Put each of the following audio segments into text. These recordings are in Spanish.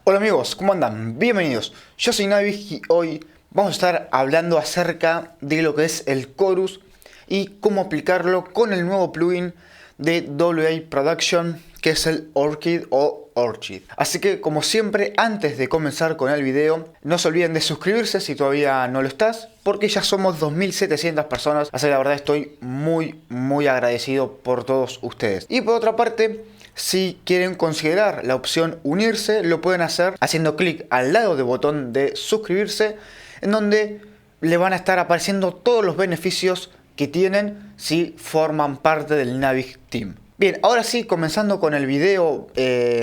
Hola amigos, ¿cómo andan? Bienvenidos. Yo soy Navi y hoy vamos a estar hablando acerca de lo que es el Chorus y cómo aplicarlo con el nuevo plugin de WA Production, que es el Orchid o Orchid. Así que, como siempre, antes de comenzar con el video, no se olviden de suscribirse si todavía no lo estás, porque ya somos 2700 personas, así que la verdad estoy muy agradecido por todos ustedes. Y por otra parte, si quieren considerar la opción unirse, lo pueden hacer haciendo clic al lado del botón de suscribirse, en donde le van a estar apareciendo todos los beneficios que tienen si forman parte del Navi Team. Bien, ahora sí, comenzando con el video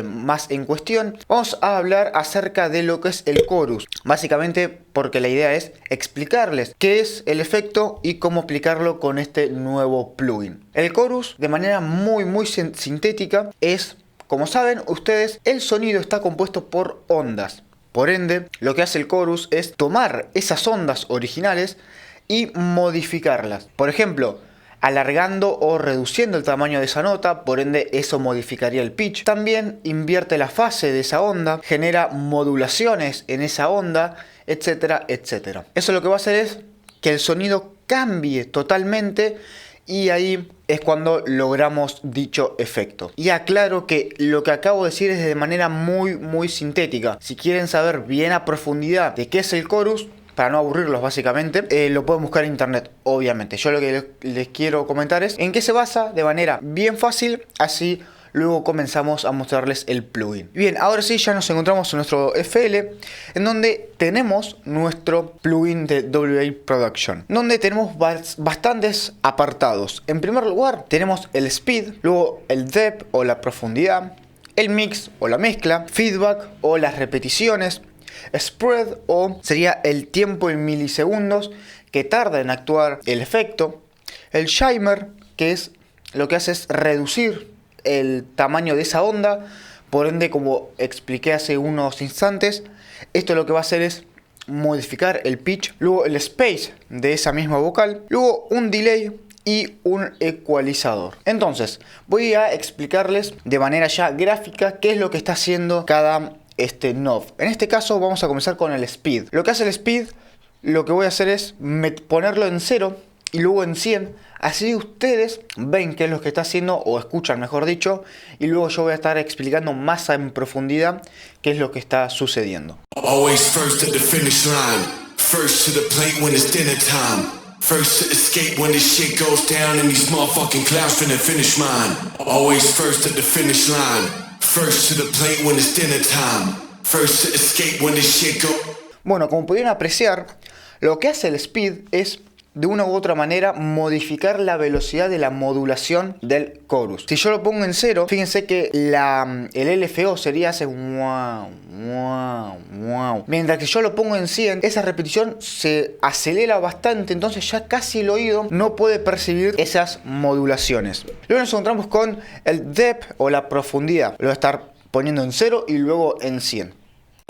más en cuestión, vamos a hablar acerca de lo que es el Chorus. Básicamente porque la idea es explicarles qué es el efecto y cómo aplicarlo con este nuevo plugin. El Chorus, de manera muy sintética, es, como saben ustedes, el sonido está compuesto por ondas. Por ende, lo que hace el Chorus es tomar esas ondas originales y modificarlas. Por ejemplo, alargando o reduciendo el tamaño de esa nota, por ende eso modificaría el pitch. También invierte la fase de esa onda, genera modulaciones en esa onda, etcétera, etcétera. Eso lo que va a hacer es que el sonido cambie totalmente y ahí es cuando logramos dicho efecto. Y aclaro que lo que acabo de decir es de manera muy sintética. Si quieren saber bien a profundidad de qué es el Chorus, para no aburrirlos básicamente, lo pueden buscar en internet, obviamente. Yo lo que les quiero comentar es en qué se basa de manera bien fácil, así luego comenzamos a mostrarles el plugin. Bien, ahora sí ya nos encontramos en nuestro FL, en donde tenemos nuestro plugin de WA Production, donde tenemos bastantes apartados. En primer lugar tenemos el speed, luego el depth o la profundidad, el mix o la mezcla, feedback o las repeticiones, spread o sería el tiempo en milisegundos que tarda en actuar el efecto, el shimmer, que es lo que hace es reducir el tamaño de esa onda, por ende, como expliqué hace unos instantes, esto lo que va a hacer es modificar el pitch, luego el space de esa misma vocal, luego un delay y un ecualizador. Entonces voy a explicarles de manera ya gráfica qué es lo que está haciendo cada knob. En este caso vamos a comenzar con el speed. Lo que hace el speed, lo que voy a hacer es ponerlo en 0 y luego en 100. Así ustedes ven qué es lo que está haciendo, o escuchan mejor dicho, y luego yo voy a estar explicando más en profundidad qué es lo que está sucediendo. Always first at the finish line, first to the plate when it's dinner time, first to escape when this shit goes down and these motherfucking clowns finna finish mine. Always first at the finish line, first to the plate when it's dinner time, first to escape when this shit goes. Bueno, como pudieron apreciar, lo que hace el speed es de una u otra manera modificar la velocidad de la modulación del chorus. Si yo lo pongo en 0, fíjense que el LFO sería hace wow. Mientras que yo lo pongo en 100, esa repetición se acelera bastante, entonces ya casi el oído no puede percibir esas modulaciones. Luego nos encontramos con el depth o la profundidad. Lo voy a estar poniendo en 0 y luego en 100.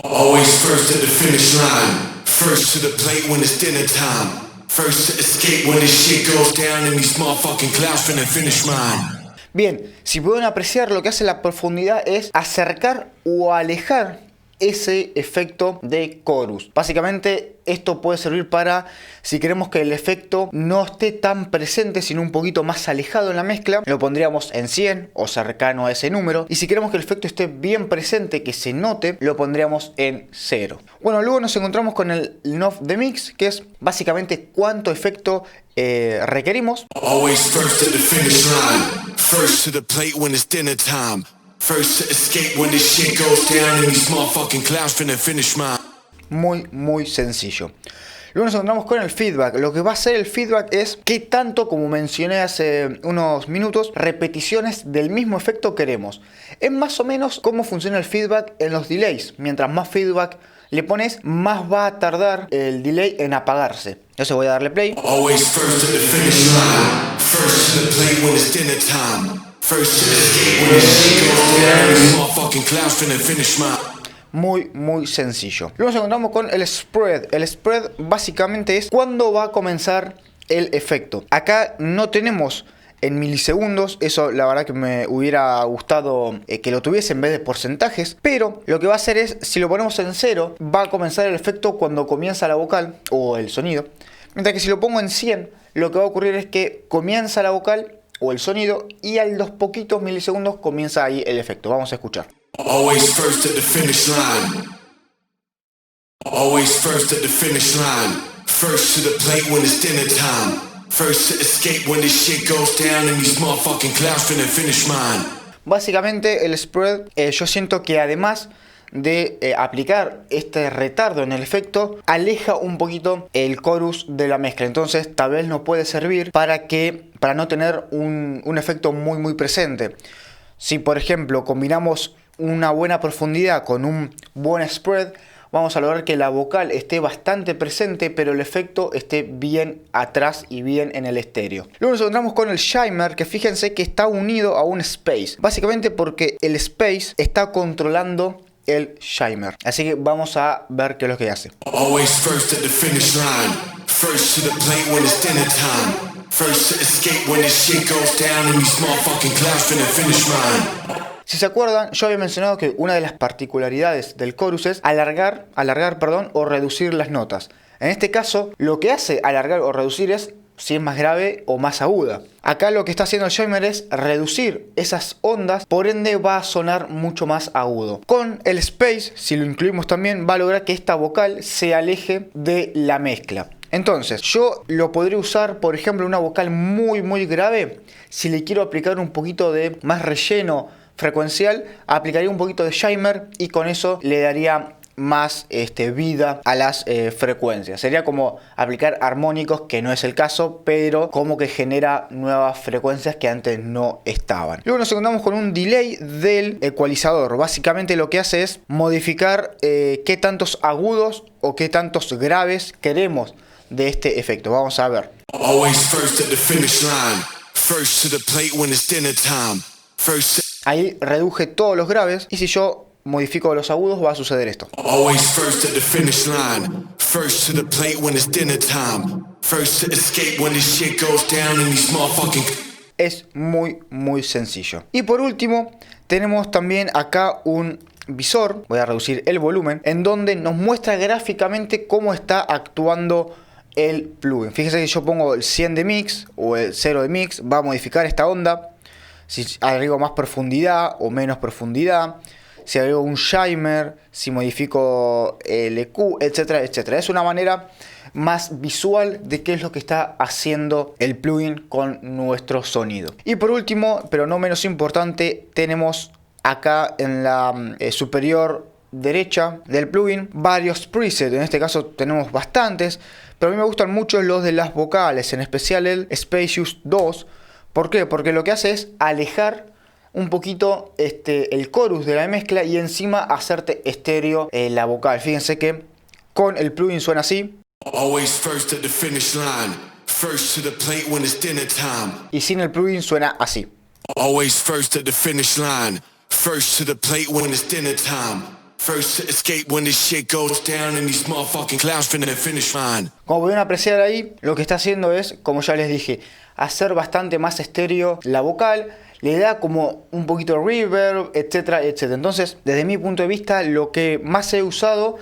Always first at the finish line, first to the plate when it's dinner time, first to escape when this shit goes down and these motherfucking clowns finna finish mine. Bien, si pueden apreciar, lo que hace la profundidad es acercar o alejar ese efecto de chorus. Básicamente esto puede servir para, si queremos que el efecto no esté tan presente sino un poquito más alejado en la mezcla, lo pondríamos en 100 o cercano a ese número, y si queremos que el efecto esté bien presente, que se note, lo pondríamos en 0. Bueno, luego nos encontramos con el knob de mix, que es básicamente cuánto efecto requerimos. Always first at the finish line, first to the plate when it's dinner time, first to escape when this shit goes down and these motherfucking clowns finna finish mine. Muy sencillo. Luego nos encontramos con el feedback. Lo que va a hacer el feedback es qué tanto, como mencioné hace unos minutos, repeticiones del mismo efecto queremos. Es más o menos cómo funciona el feedback en los delays. Mientras más feedback le pones, más va a tardar el delay en apagarse. Entonces voy a darle play. Always first at the finish line, first to the plate when it's dinner time, first to escape when this shit goes down and these motherfucking clowns finna finish mine. Muy sencillo. Luego nos encontramos con el spread. El spread básicamente es cuándo va a comenzar el efecto. Acá no tenemos en milisegundos. Eso la verdad que me hubiera gustado que lo tuviese en vez de porcentajes. Pero lo que va a hacer es, si lo ponemos en 0, va a comenzar el efecto cuando comienza la vocal o el sonido. Mientras que si lo pongo en 100, lo que va a ocurrir es que comienza la vocal o el sonido y a los poquitos milisegundos comienza ahí el efecto. Vamos a escuchar. Always first at the finish line. Always first at the finish line. First to the plate when it's dinner time. First to escape when this shit goes down and these motherfucking clowns finna finish mine. Básicamente el spread, yo siento que además de aplicar este retardo en el efecto, aleja un poquito el chorus de la mezcla. Entonces tal vez nos puede servir para no tener un efecto muy presente. Si por ejemplo combinamos una buena profundidad con un buen spread, vamos a lograr que la vocal esté bastante presente, pero el efecto esté bien atrás y bien en el estéreo. Luego nos encontramos con el shimmer, que fíjense que está unido a un space. Básicamente porque el space está controlando el shimmer. Así que vamos a ver qué es lo que hace. Always first at the finish line. First to the plate when it's dinner time. First to escape when this shit goes down and these motherfucking clowns finna finish mine. Si se acuerdan, yo había mencionado que una de las particularidades del chorus es alargar o reducir las notas. En este caso, lo que hace alargar o reducir es si es más grave o más aguda. Acá lo que está haciendo el shimmer es reducir esas ondas, por ende va a sonar mucho más agudo. Con el space, si lo incluimos también, va a lograr que esta vocal se aleje de la mezcla. Entonces, yo lo podría usar, por ejemplo, una vocal muy grave. Si le quiero aplicar un poquito de más relleno frecuencial, aplicaría un poquito de shimmer y con eso le daría más vida a las frecuencias. Sería como aplicar armónicos, que no es el caso, pero como que genera nuevas frecuencias que antes no estaban. Luego nos encontramos con un delay del ecualizador. Básicamente lo que hace es modificar qué tantos agudos o qué tantos graves queremos de este efecto. Vamos a ver. Always first at the finish line. First to the plate when it's dinner time. Ahí reduje todos los graves, y si yo modifico los agudos va a suceder esto. Always first at the finish line. First to the plate when it's dinner time. First to escape when this shit goes down and these motherfucking... Es muy sencillo. Y por último, tenemos también acá un visor, voy a reducir el volumen, en donde nos muestra gráficamente cómo está actuando el plugin. Fíjense que yo pongo el 100 de mix o el 0 de mix, va a modificar esta onda. Si agrego más profundidad o menos profundidad, si agrego un shimmer, si modifico el EQ, etcétera. Es una manera más visual de qué es lo que está haciendo el plugin con nuestro sonido. Y por último, pero no menos importante, tenemos acá en la superior derecha del plugin varios presets. En este caso tenemos bastantes, pero a mí me gustan mucho los de las vocales, en especial el Spacious 2. ¿Por qué? Porque lo que hace es alejar un poquito el chorus de la mezcla y encima hacerte estéreo la vocal. Fíjense que con el plugin suena así. Always first at the finish line. First to the plate when it's dinner time. Y sin el plugin suena así. Always first at the finish line. First to the plate when it's dinner time. First to escape when this shit goes down and these motherfucking clowns finna finish mine. Como pueden apreciar ahí, lo que está haciendo es, como ya les dije, hacer bastante más estéreo la vocal, le da como un poquito de reverb, etcétera. Entonces, desde mi punto de vista, lo que más he usado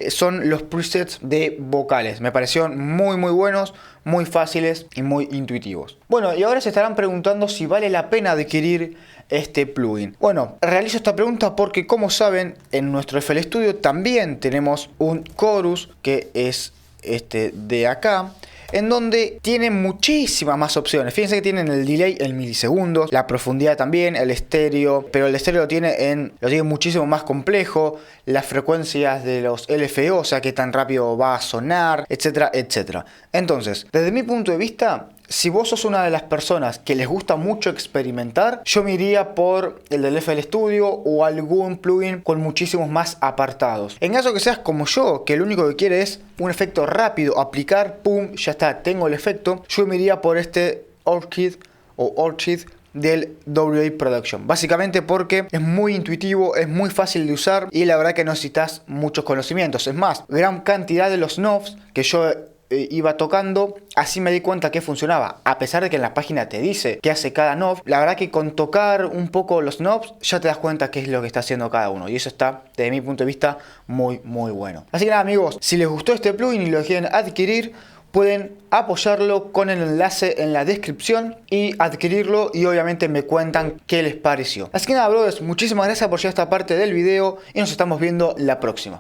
son los presets de vocales. Me parecieron muy buenos, muy fáciles y muy intuitivos. Bueno, y ahora se estarán preguntando si vale la pena adquirir este plugin. Bueno, realizo esta pregunta porque, como saben, en nuestro FL Studio también tenemos un chorus que es de acá, en donde tienen muchísimas más opciones. Fíjense que tienen el delay en milisegundos, la profundidad también, el estéreo, pero el estéreo lo tiene muchísimo más complejo, las frecuencias de los LFO, o sea, qué tan rápido va a sonar, etcétera. Entonces, desde mi punto de vista, si vos sos una de las personas que les gusta mucho experimentar, yo me iría por el del FL Studio o algún plugin con muchísimos más apartados. En caso que seas como yo, que lo único que quiere es un efecto rápido, aplicar, pum, ya está, tengo el efecto, yo me iría por este Orchid del WA Production. Básicamente porque es muy intuitivo, es muy fácil de usar y la verdad que no necesitas muchos conocimientos. Es más, gran cantidad de los knobs que yo iba tocando, así me di cuenta que funcionaba. A pesar de que en la página te dice qué hace cada knob, la verdad que con tocar un poco los knobs ya te das cuenta qué es lo que está haciendo cada uno. Y eso está, desde mi punto de vista, muy bueno. Así que nada, amigos, si les gustó este plugin y lo quieren adquirir, pueden apoyarlo con el enlace en la descripción y adquirirlo, y obviamente me cuentan qué les pareció. Así que nada, brothers, muchísimas gracias por llegar a esta parte del video y nos estamos viendo la próxima.